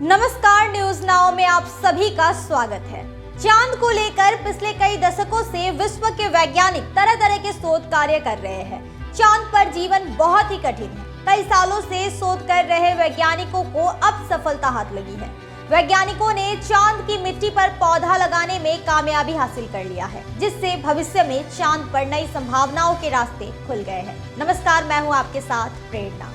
नमस्कार, news now में आप सभी का स्वागत है। चांद को लेकर पिछले कई दशकों से विश्व के वैज्ञानिक तरह तरह के शोध कार्य कर रहे हैं। चांद पर जीवन बहुत ही कठिन है। कई सालों से शोध कर रहे वैज्ञानिकों को अब सफलता हाथ लगी है। वैज्ञानिकों ने चांद की मिट्टी पर पौधा लगाने में कामयाबी हासिल कर लिया है, जिससे भविष्य में चांद पर नई संभावनाओं के रास्ते खुल गए हैं। नमस्कार, मैं हूं आपके साथ प्रेरणा।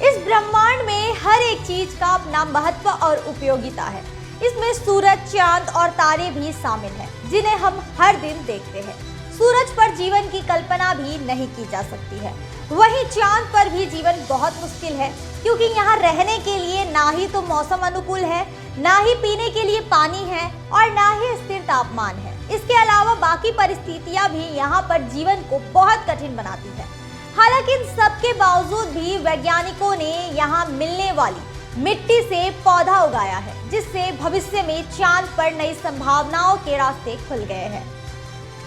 इस ब्रह्मांड में हर एक चीज का अपना महत्व और उपयोगिता है। इसमें सूरज, चांद और तारे भी शामिल हैं, जिन्हें हम हर दिन देखते हैं। सूरज पर जीवन की कल्पना भी नहीं की जा सकती है। वहीं चांद पर भी जीवन बहुत मुश्किल है, क्योंकि यहाँ रहने के लिए ना ही तो मौसम अनुकूल है, ना ही पीने के लिए पानी है और ना ही स्थिर तापमान है। इसके अलावा बाकी परिस्थितियां भी यहाँ पर जीवन को बहुत कठिन बनाती है। हालांकि इन सब के बावजूद भी वैज्ञानिकों ने यहाँ मिलने वाली मिट्टी से पौधा उगाया है, जिससे भविष्य में चांद पर नई संभावनाओं के रास्ते खुल गए हैं।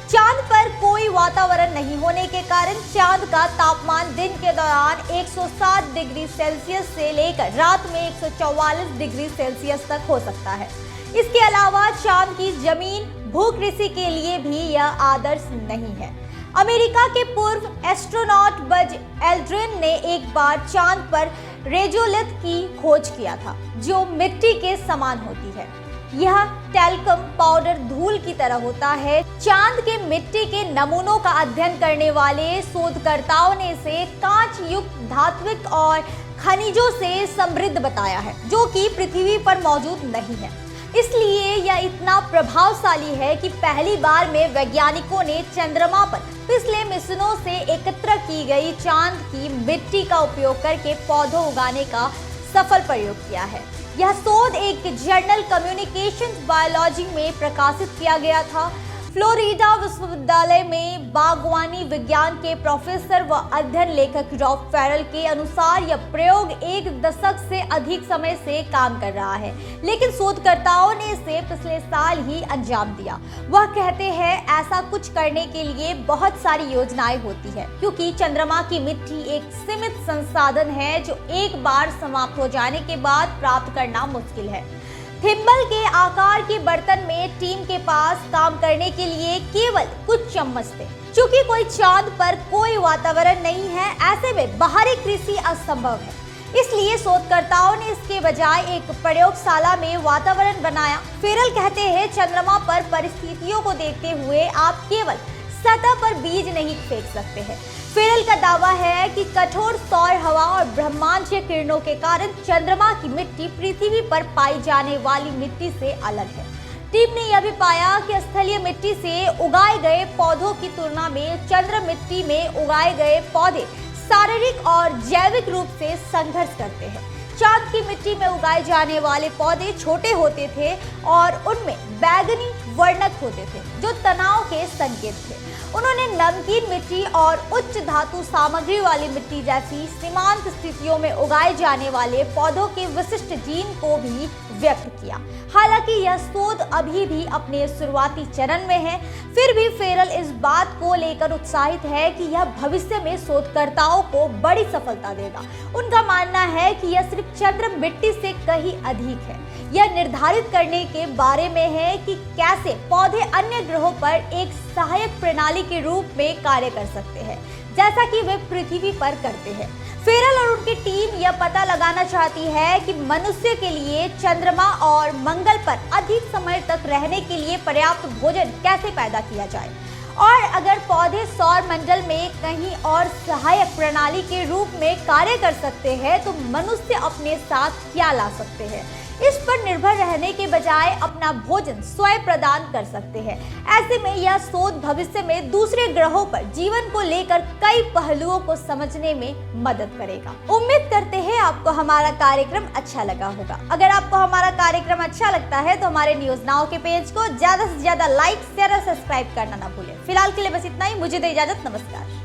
चांद पर कोई वातावरण नहीं होने के कारण चांद का तापमान दिन के दौरान 107 डिग्री सेल्सियस से लेकर रात में 144 डिग्री सेल्सियस तक हो सकता है। इसके अलावा चांद की जमीन भूकृषि के लिए भी यह आदर्श नहीं है। अमेरिका के पूर्व एस्ट्रोनॉट बज एल्ड्रिन ने एक बार चांद पर रेजोलिथ की खोज किया था, जो मिट्टी के समान होती है। यह टैल्कम पाउडर धूल की तरह होता है। चांद के मिट्टी के नमूनों का अध्ययन करने वाले शोधकर्ताओं ने इसे कांच युक्त धात्विक और खनिजों से समृद्ध बताया है, जो कि पृथ्वी पर मौजूद नहीं है। इसलिए यह इतना प्रभावशाली है कि पहली बार में वैज्ञानिकों ने चंद्रमा पर पिछले मिशनों से एकत्र की गई चांद की मिट्टी का उपयोग करके पौधों उगाने का सफल प्रयोग किया है। यह शोध एक जर्नल कम्युनिकेशंस बायोलॉजी में प्रकाशित किया गया था। फ्लोरिडा विश्वविद्यालय में बागवानी विज्ञान के प्रोफेसर व अध्ययन लेखक रॉब फेरल के अनुसार यह प्रयोग 1 दशक से अधिक समय से काम कर रहा है, लेकिन शोधकर्ताओं ने इसे पिछले साल ही अंजाम दिया। वह कहते हैं, ऐसा कुछ करने के लिए बहुत सारी योजनाएं होती है, क्योंकि चंद्रमा की मिट्टी एक सीमित संसाधन है जो एक बार समाप्त हो जाने के बाद प्राप्त करना मुश्किल है। थिम्बल के आकार के बर्तन में टीम के पास काम करने के लिए केवल कुछ चम्मच थे। चूंकि कोई चांद पर कोई वातावरण नहीं है, ऐसे में बाहरी कृषि असंभव है। इसलिए शोधकर्ताओं ने इसके बजाय एक प्रयोगशाला में वातावरण बनाया। फेरल कहते हैं, चंद्रमा पर परिस्थितियों को देखते हुए आप केवल सतह पर बीज नहीं फेंक सकते हैं। फेरल का दावा है कि कठोर सौर हवा और ब्रह्मांडीय किरणों के कारण चंद्रमा की मिट्टी पृथ्वी पर पाई जाने वाली मिट्टी से अलग है। टीम ने यह भी पाया कि स्थलीय मिट्टी से उगाए गए पौधों की तुलना में चंद्र मिट्टी में उगाए गए पौधे शारीरिक और जैविक रूप से संघर्ष करते हैं। चांद की मिट्टी में उगाए जाने वाले पौधे छोटे होते थे और उनमें बैगनी वर्णक होते थे, जो तनाव के संकेत थे। उन्होंने नमकीन मिट्टी और उच्च धातु सामग्री वाली मिट्टी जैसी सीमांत स्थितियों में उगाए जाने वाले पौधों के विशिष्ट जीन को भी व्यक्त किया। हालांकि यह शोध अभी भी अपने शुरुआती चरण में है, फिर भी फेरल इस बात को लेकर उत्साहित है कि यह भविष्य में शोधकर्ताओं को बड़ी सफलता देगा। उनका मानना है कि यह सिर्फ चंद्र मिट्टी से कहीं अधिक है। यह निर्धारित करने के बारे में है कि कैसे पौधे अन्य ग्रहों पर एक सहायक प्रणाली के रूप में कार्य कर सकते हैं, जैसा कि वे पृथ्वी पर करते हैं। फेरल और उनकी टीम यह पता लगाना चाहती है कि मनुष्य के लिए चंद्रमा और मंगल पर अधिक समय तक रहने के लिए पर्याप्त भोजन कैसे पैदा किया जाए, और अगर पौधे सौर मंडल में कहीं और सहायक प्रणाली के रूप में कार्य कर सकते हैं, तो मनुष्य अपने साथ क्या ला सकते हैं। इस पर निर्भर रहने के बजाय अपना भोजन स्वयं प्रदान कर सकते हैं। ऐसे में यह शोध भविष्य में दूसरे ग्रहों पर जीवन को लेकर कई पहलुओं को समझने में मदद करेगा। उम्मीद करते हैं आपको हमारा कार्यक्रम अच्छा लगा होगा। अगर आपको हमारा कार्यक्रम अच्छा लगता है तो हमारे न्यूज नाउ के पेज को ज्यादा से ज्यादा लाइक, शेयर और सब्सक्राइब करना ना भूलें। फिलहाल के लिए बस इतना ही। मुझे दे इजाजत। नमस्कार।